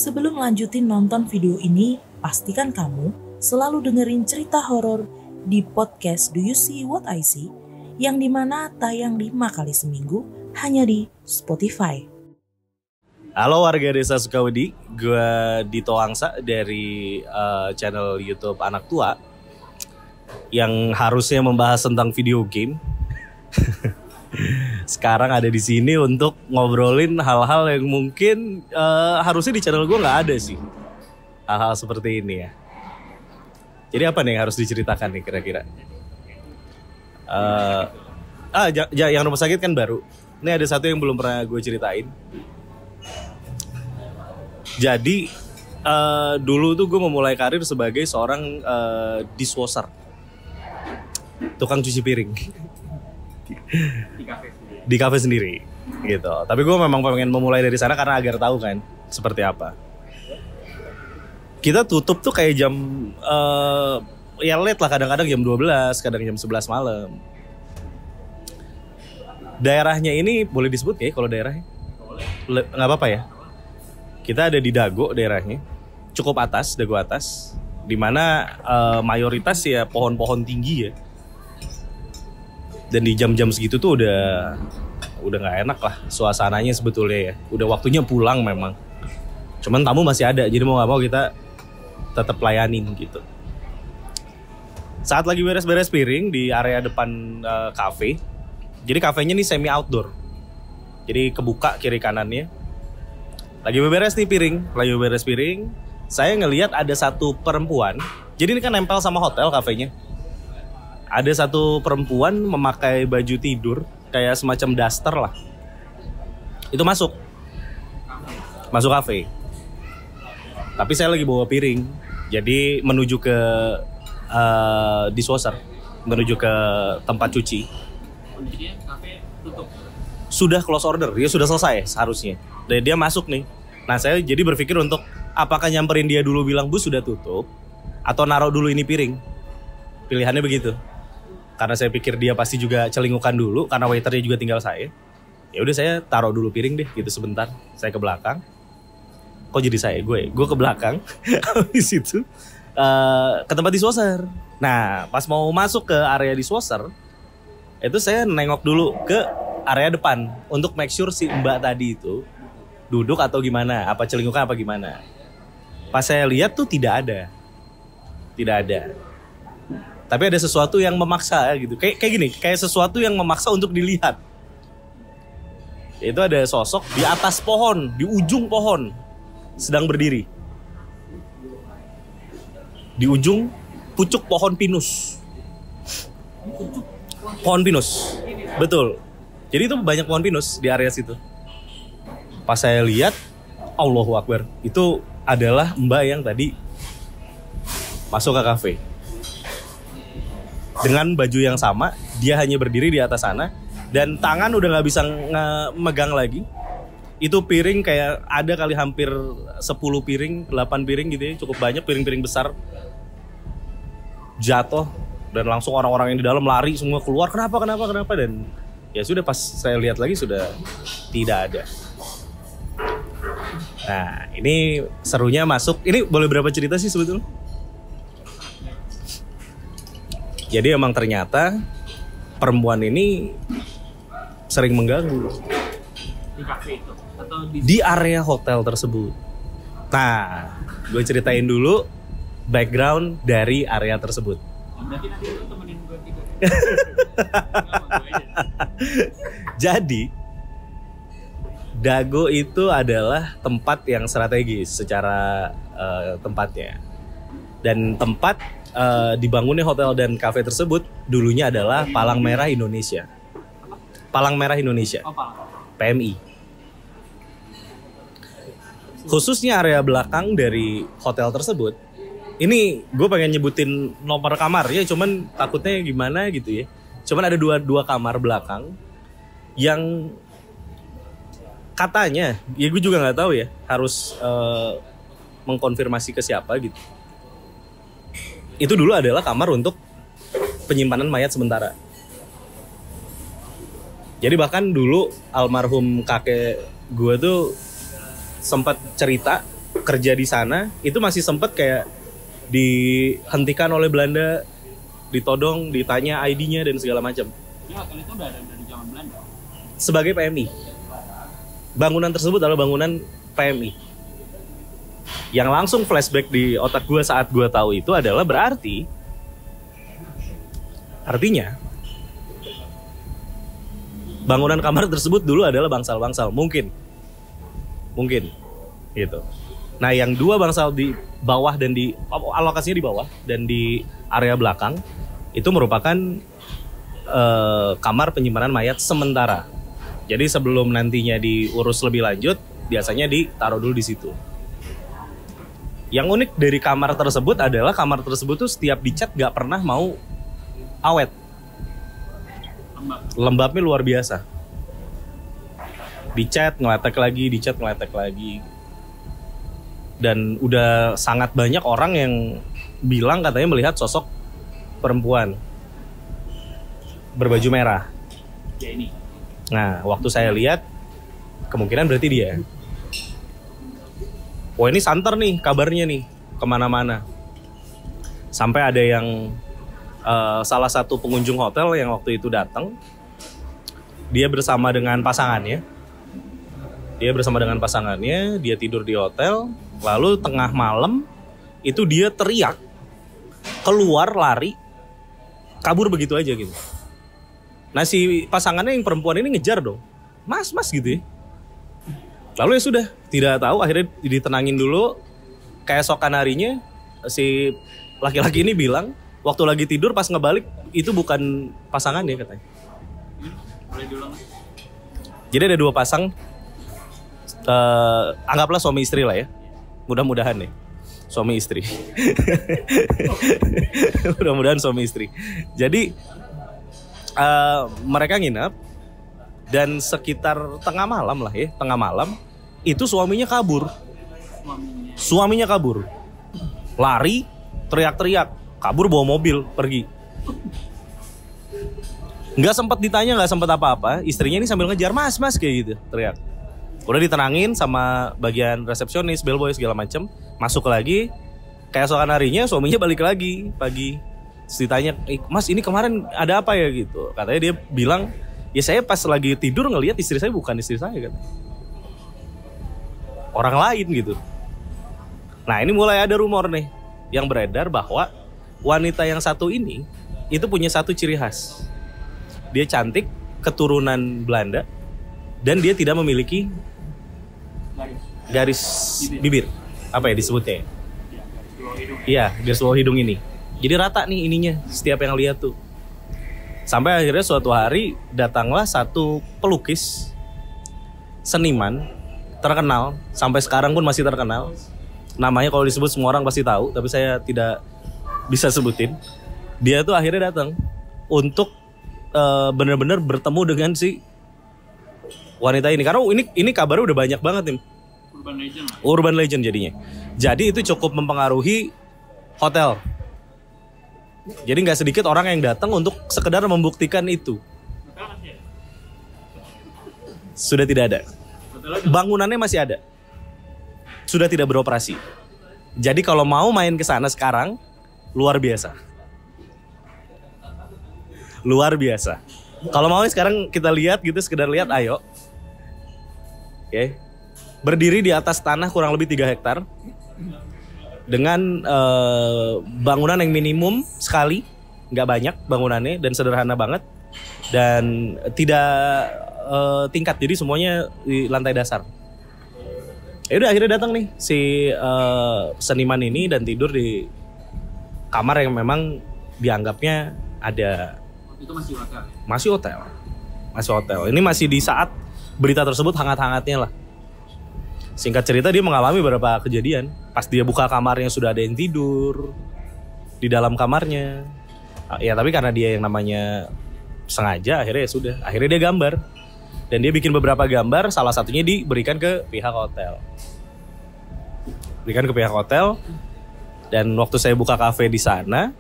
Sebelum lanjutin nonton video ini, pastikan kamu selalu dengerin cerita horor di podcast Do You See What I See, yang dimana tayang 5 kali seminggu hanya di Spotify. Halo warga desa Sukawedi, gue Dito Angsa dari channel YouTube Anak Tua yang harusnya membahas tentang video game. Sekarang ada di sini untuk ngobrolin hal-hal yang mungkin harusnya di channel gue nggak ada sih, hal-hal seperti ini ya. Jadi apa nih yang harus diceritakan nih kira-kira? Yang rumah sakit kan baru. Ini ada satu yang belum pernah gue ceritain. Jadi dulu tuh gue memulai karir sebagai seorang dishwasher, tukang cuci piring di kafe sendiri gitu. Tapi gue memang pengen memulai dari sana karena agar tahu kan seperti apa. Kita tutup tuh kayak jam ya late lah, kadang-kadang jam 12, kadang jam 11 malam. Daerahnya ini boleh disebut ya kalau daerahnya? Nggak apa-apa ya? Kita ada di Dago daerahnya, cukup atas, Dago atas, dimana mayoritas ya pohon-pohon tinggi ya. Dan di jam-jam segitu tuh udah nggak enak lah suasananya sebetulnya ya. Udah waktunya pulang memang. Cuman tamu masih ada, jadi mau nggak mau kita tetap layanin gitu. Saat lagi beres-beres piring di area depan kafe, jadi kafenya nih semi outdoor, jadi kebuka kiri kanannya. Lagi beres nih piring, saya ngelihat ada satu perempuan. Jadi ini kan nempel sama hotel kafenya. Ada satu perempuan memakai baju tidur kayak semacam daster lah. Itu masuk kafe. Tapi saya lagi bawa piring, jadi menuju ke dishwasher, menuju ke tempat cuci. Kondisinya kafe tutup. Sudah close order, ya sudah selesai seharusnya. Dan dia masuk nih. Nah saya jadi berpikir untuk apakah nyamperin dia dulu bilang bu sudah tutup, atau naruh dulu ini piring. Pilihannya begitu. Karena saya pikir dia pasti juga celingukan dulu, karena waiternya juga tinggal saya. Ya udah saya taruh dulu piring deh gitu sebentar. Saya ke belakang. Kok jadi saya? Gue ke belakang. Habis itu ke tempat dishwasher. Nah pas mau masuk ke area dishwasher, itu saya nengok dulu ke area depan untuk make sure si mbak tadi itu duduk atau gimana, apa celingukan apa gimana. Pas saya lihat tuh tidak ada. Tapi ada sesuatu yang memaksa gitu. Kayak gini, kayak sesuatu yang memaksa untuk dilihat. Itu ada sosok di atas pohon, di ujung pohon, sedang berdiri. Di ujung pucuk pohon pinus. Pohon pinus. Betul. Jadi itu banyak pohon pinus di area situ. Pas saya lihat, Allahu Akbar, itu adalah mbak yang tadi masuk ke kafe. Dengan baju yang sama, dia hanya berdiri di atas sana, dan tangan udah gak bisa megang lagi. Itu piring kayak ada kali hampir 10 piring, 8 piring gitu ya, cukup banyak piring-piring besar. Jatuh, dan langsung orang-orang yang di dalam lari semua keluar, kenapa, dan ya sudah pas saya lihat lagi sudah tidak ada. Nah ini serunya masuk, ini boleh berapa cerita sih sebetulnya? Jadi emang ternyata perempuan ini sering mengganggu di kafe itu atau di area hotel tersebut. Nah, gue ceritain dulu background dari area tersebut. Nanti lu temenin gue tidur. Jadi Dago itu adalah tempat yang strategis secara tempatnya. Dan tempat dibangunnya hotel dan kafe tersebut dulunya adalah Palang Merah Indonesia. Palang Merah Indonesia. PMI. Khususnya area belakang dari hotel tersebut. Ini gue pengen nyebutin nomor kamar ya, cuman takutnya gimana gitu ya. Cuman ada dua kamar belakang yang katanya, ya gue juga nggak tahu ya, harus mengkonfirmasi ke siapa gitu. Itu dulu adalah kamar untuk penyimpanan mayat sementara. Jadi bahkan dulu almarhum kakek gue tuh sempat cerita kerja di sana itu masih sempet kayak dihentikan oleh Belanda, ditodong, ditanya ID-nya dan segala macam. Jadi hotel itu udah ada dari zaman Belanda. Sebagai PMI. Bangunan tersebut adalah bangunan PMI. Yang langsung flashback di otak gue saat gue tahu itu adalah artinya bangunan kamar tersebut dulu adalah bangsal-bangsal, mungkin gitu. Nah, yang dua bangsal di bawah dan di alokasinya di bawah dan di area belakang itu merupakan kamar penyimpanan mayat sementara. Jadi sebelum nantinya diurus lebih lanjut, biasanya ditaruh dulu di situ. Yang unik dari kamar tersebut adalah kamar tersebut tuh setiap dicat gak pernah mau awet. Lembabnya luar biasa. Dicat, ngeletek lagi. Dan udah sangat banyak orang yang bilang katanya melihat sosok perempuan berbaju merah. Ya ini. Nah, waktu saya lihat, kemungkinan berarti dia. Wah, ini santer nih kabarnya nih, kemana-mana. Sampai ada yang salah satu pengunjung hotel yang waktu itu datang, dia bersama dengan pasangannya. Dia tidur di hotel, lalu tengah malam itu dia teriak, keluar lari, kabur begitu aja gitu. Nah, si pasangannya yang perempuan ini ngejar dong, mas gitu ya. Lalu ya sudah, tidak tahu, akhirnya ditenangin dulu. Keesokan harinya si laki-laki ini bilang waktu lagi tidur pas ngebalik itu bukan pasangannya katanya. Boleh diulang? Jadi ada dua pasang, anggaplah suami istri lah ya, mudah-mudahan ya, suami istri. Mudah-mudahan suami istri. Jadi mereka nginep dan sekitar tengah malam itu suaminya kabur. Lari, teriak-teriak, kabur bawa mobil, pergi. Nggak sempat ditanya, nggak sempat apa-apa. Istrinya ini sambil ngejar, mas kayak gitu, teriak. Udah ditenangin sama bagian resepsionis, bellboy segala macem. Masuk lagi. Keesokan harinya suaminya balik lagi pagi. Terus ditanya, mas ini kemarin ada apa ya gitu. Katanya dia bilang, ya saya pas lagi tidur ngelihat istri saya bukan istri saya kan. Orang lain gitu. Nah, ini mulai ada rumor nih yang beredar bahwa wanita yang satu ini itu punya satu ciri khas. Dia cantik, keturunan Belanda, dan dia tidak memiliki garis bibir. Apa ya disebutnya? Iya, garis bawah hidung ini. Jadi rata nih ininya, setiap yang lihat tuh. Sampai akhirnya suatu hari datanglah satu pelukis, seniman, terkenal, sampai sekarang pun masih terkenal. Namanya kalau disebut semua orang pasti tahu, tapi saya tidak bisa sebutin. Dia tuh akhirnya datang untuk benar-benar bertemu dengan si wanita ini. Karena ini kabarnya udah banyak banget nih. Urban legend jadinya. Jadi itu cukup mempengaruhi hotel. Jadi nggak sedikit orang yang datang untuk sekedar membuktikan itu. Sudah tidak ada. Bangunannya masih ada. Sudah tidak beroperasi. Jadi kalau mau main ke sana sekarang, luar biasa. Luar biasa. Kalau mau sekarang kita lihat gitu, sekedar lihat, ayo. Oke. Berdiri di atas tanah kurang lebih 3 hektar. Dengan bangunan yang minimum sekali, nggak banyak bangunannya dan sederhana banget, dan tidak tingkat, jadi semuanya di lantai dasar. Ya udah, akhirnya datang nih si seniman ini dan tidur di kamar yang memang dianggapnya ada. Itu masih hotel. Masih hotel. Ini masih di saat berita tersebut hangat-hangatnya lah. Singkat cerita, dia mengalami beberapa kejadian. Pas dia buka kamarnya sudah ada yang tidur di dalam kamarnya. Ya tapi karena dia yang namanya sengaja, akhirnya ya sudah. Akhirnya dia gambar. Dan dia bikin beberapa gambar, salah satunya diberikan ke pihak hotel. Dan waktu saya buka kafe di sana,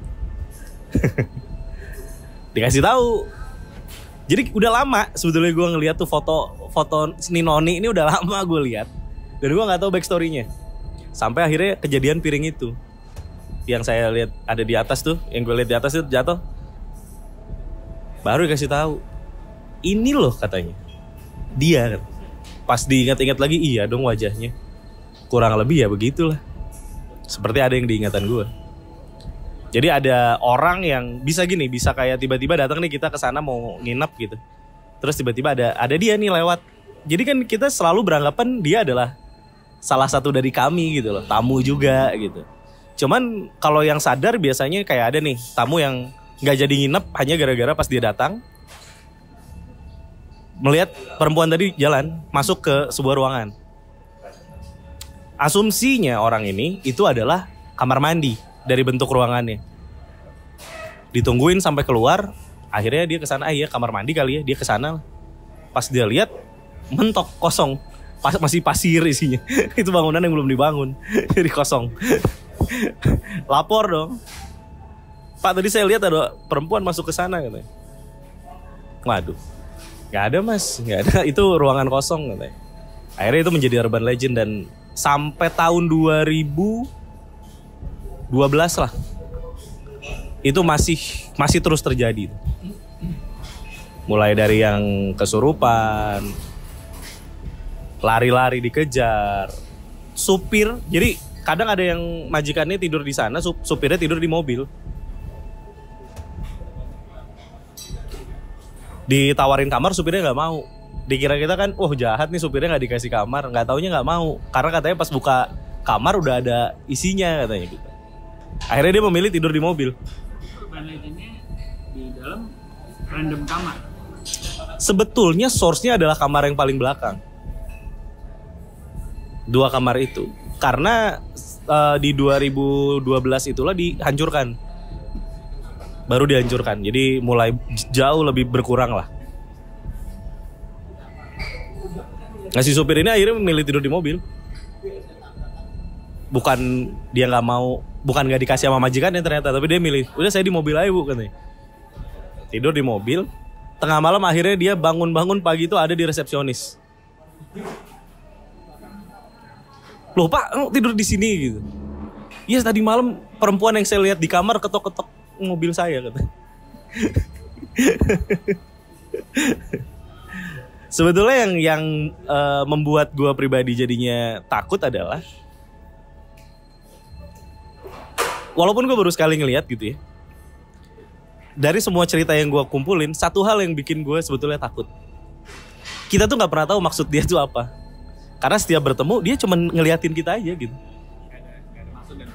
dikasih tahu. Jadi udah lama sebetulnya gue ngeliat tuh foto Ninoni ini udah lama gue lihat. Dan gue nggak tahu backstory-nya. Sampai akhirnya kejadian piring itu yang saya lihat ada di atas tuh, yang gue lihat di atas itu jatuh. Baru dikasih tahu, ini loh katanya dia. Pas diingat-ingat lagi, iya dong wajahnya. Kurang lebih ya begitulah. Seperti ada yang diingatan gue. Jadi ada orang yang bisa gini, bisa kayak tiba-tiba datang nih, kita ke sana mau nginep gitu. Terus tiba-tiba ada dia nih lewat. Jadi kan kita selalu beranggapan dia adalah salah satu dari kami gitu loh, tamu juga gitu. Cuman kalau yang sadar biasanya kayak ada nih tamu yang nggak jadi nginep hanya gara-gara pas dia datang melihat perempuan tadi jalan masuk ke sebuah ruangan. Asumsinya orang ini itu adalah kamar mandi dari bentuk ruangannya. Ditungguin sampai keluar, akhirnya dia ke sana. Iya kamar mandi kali ya, dia ke sana. Pas dia lihat mentok kosong, masih pasir isinya. Itu bangunan yang belum dibangun, jadi kosong. Lapor dong. Pak, tadi saya lihat ada perempuan masuk ke sana katanya. Waduh, nggak ada mas, nggak ada. Itu ruangan kosong katanya. Akhirnya itu menjadi urban legend dan sampai tahun 2012 lah, itu masih terus terjadi. Mulai dari yang kesurupan, lari-lari dikejar, supir. Jadi kadang ada yang majikannya tidur di sana, supirnya tidur di mobil. Ditawarin kamar, supirnya nggak mau. Dikira kita kan, jahat nih supirnya nggak dikasih kamar. Nggak taunya nggak mau, karena katanya pas buka kamar udah ada isinya katanya gitu. Akhirnya dia memilih tidur di mobil. Urban legendnya di dalam random kamar. Sebetulnya source-nya adalah kamar yang paling belakang. 2 kamar itu. Karena di 2012 itulah dihancurkan. Baru dihancurkan. Jadi mulai jauh lebih berkurang lah. Nah si supir ini akhirnya memilih tidur di mobil. Bukan dia nggak mau, bukan nggak dikasih sama majikannya ternyata, tapi dia milih, udah saya di mobil aja bu katanya. Tidur di mobil. Tengah malam akhirnya dia bangun pagi itu ada di resepsionis. Loh pak, tidur di sini gitu. Iya tadi malam perempuan yang saya lihat di kamar ketok-ketok mobil saya katanya. Sebetulnya yang membuat gue pribadi jadinya takut adalah, walaupun gue baru sekali ngelihat gitu ya, dari semua cerita yang gue kumpulin, satu hal yang bikin gue sebetulnya takut. Kita tuh nggak pernah tahu maksud dia tuh apa. Karena setiap bertemu dia cuma ngeliatin kita aja gitu.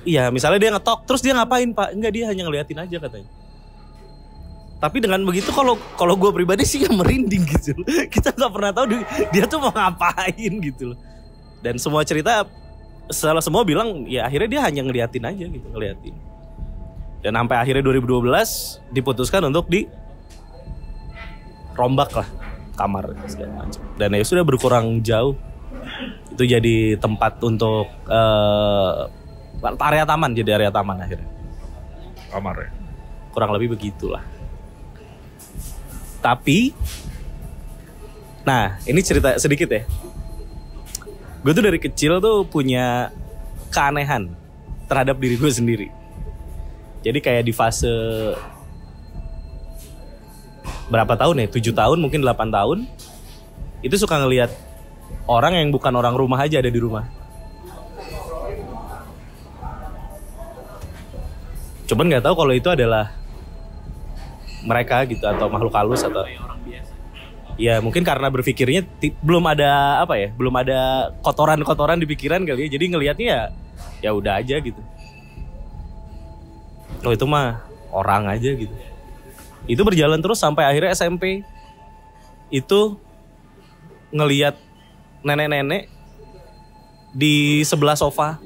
Iya, misalnya dia ngetok, terus dia ngapain pak? Enggak, dia hanya ngeliatin aja katanya. Tapi dengan begitu kalau gue pribadi sih merinding gitu. Kita nggak pernah tahu dia tuh mau ngapain gitu loh. Dan semua cerita, setelah semua bilang ya akhirnya dia hanya ngeliatin aja gitu, ngeliatin. Dan sampai akhirnya 2012 diputuskan untuk rombak lah kamar segala macam. Dan ya sudah berkurang jauh. Itu jadi tempat untuk area taman, jadi area taman akhirnya. Kamar ya. Kurang lebih begitulah. Tapi, nah ini cerita sedikit ya. Gue tuh dari kecil tuh punya keanehan terhadap diri gue sendiri. Jadi kayak di fase berapa tahun ya? 7 tahun, mungkin 8 tahun. Itu suka ngelihat orang yang bukan orang rumah aja ada di rumah. Cuman nggak tahu kalau itu adalah mereka gitu atau makhluk halus atau orang biasa. Ya mungkin karena berpikirnya belum ada apa ya, belum ada kotoran-kotoran di pikiran kali ya. Jadi ngelihatnya ya udah aja gitu. Oh itu mah orang aja gitu. Itu berjalan terus sampai akhirnya SMP. Itu ngelihat nenek-nenek di sebelah sofa.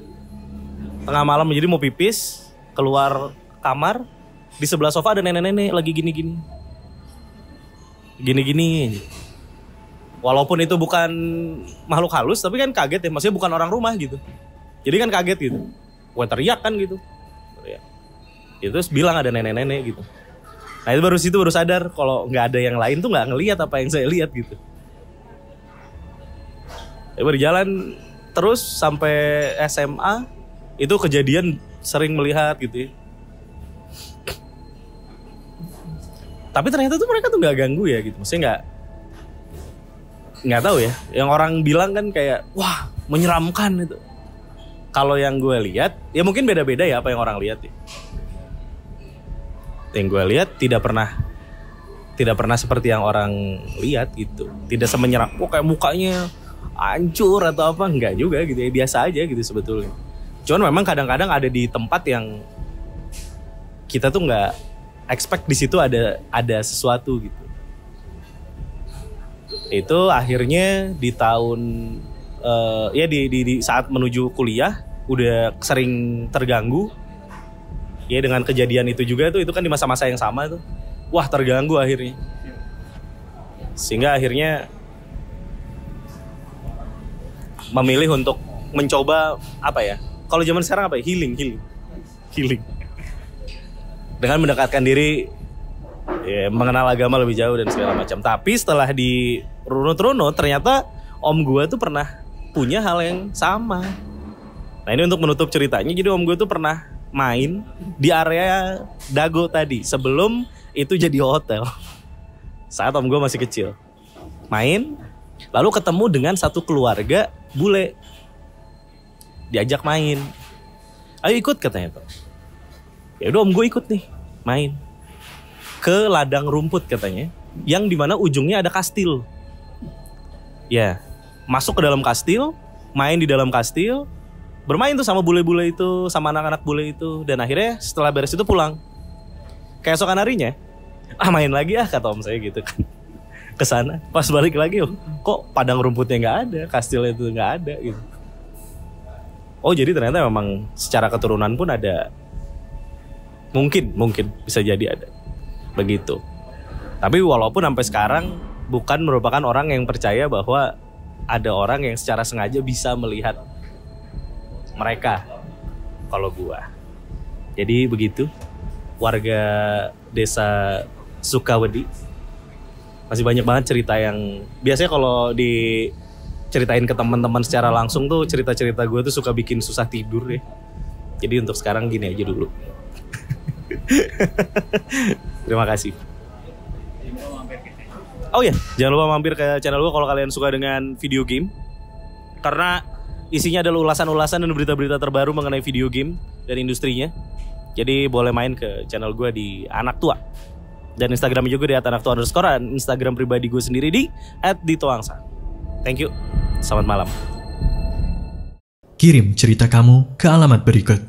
Tengah malam jadi mau pipis, keluar kamar, di sebelah sofa ada nenek-nenek lagi gini-gini. Gini-gini. Walaupun itu bukan makhluk halus, tapi kan kaget ya. Maksudnya bukan orang rumah gitu. Jadi kan kaget gitu. Gue teriak kan gitu. Itu terus bilang ada nenek-nenek gitu. Nah itu baru sadar kalau nggak ada yang lain tuh nggak ngelihat apa yang saya lihat gitu. Ya berjalan terus sampai SMA itu kejadian sering melihat gitu ya. Tapi ternyata tuh mereka tuh nggak ganggu ya gitu, maksudnya nggak tahu ya. Yang orang bilang kan kayak wah menyeramkan itu. Kalau yang gue lihat ya mungkin beda-beda ya apa yang orang lihat ya. Yang gue lihat tidak pernah seperti yang orang lihat gitu. Tidak semenyeram, kayak mukanya hancur atau apa, enggak juga gitu ya, biasa aja gitu sebetulnya. Cuman memang kadang-kadang ada di tempat yang kita tuh nggak expect di situ ada sesuatu gitu. Itu akhirnya di tahun ya di saat menuju kuliah udah sering terganggu. Ya dengan kejadian itu juga tuh, itu kan di masa-masa yang sama tuh. Wah, terganggu akhirnya. Sehingga akhirnya memilih untuk mencoba apa ya? Kalau zaman sekarang apa ya? Healing. Dengan mendekatkan diri, ya, mengenal agama lebih jauh dan segala macam. Tapi setelah di runut-runut, ternyata om gue tuh pernah punya hal yang sama. Nah ini untuk menutup ceritanya, jadi om gue tuh pernah main di area Dago tadi sebelum itu jadi hotel. Saat om gue masih kecil, main, lalu ketemu dengan satu keluarga bule, diajak main, ayo ikut katanya tuh. Ya udah om gue ikut nih main ke ladang rumput katanya, yang dimana ujungnya ada kastil. Ya, masuk ke dalam kastil, main di dalam kastil, bermain tuh sama bule-bule itu, sama anak-anak bule itu, dan akhirnya setelah beres itu pulang. Keesokan harinya, main lagi kata om saya gitu kan. Kesana, pas balik lagi, kok padang rumputnya nggak ada, kastilnya itu nggak ada gitu. Oh jadi ternyata memang secara keturunan pun ada, mungkin bisa jadi ada begitu. Tapi walaupun sampai sekarang bukan merupakan orang yang percaya bahwa ada orang yang secara sengaja bisa melihat mereka. Kalau gua, jadi begitu. Warga desa Sukawedi, masih banyak banget cerita yang biasanya kalau diceritain ke teman-teman secara langsung tuh cerita-cerita gue tuh suka bikin susah tidur ya. Jadi untuk sekarang gini aja dulu. Terima kasih. Oh ya, jangan lupa mampir ke channel gue kalau kalian suka dengan video game, karena isinya adalah ulasan-ulasan dan berita-berita terbaru mengenai video game dan industrinya. Jadi boleh main ke channel gue di Anak Tua. Dan Instagramnya juga di @anaktua_. Instagram pribadi gue sendiri di @ditoangsa. Thank you. Selamat malam. Kirim cerita kamu ke alamat berikut.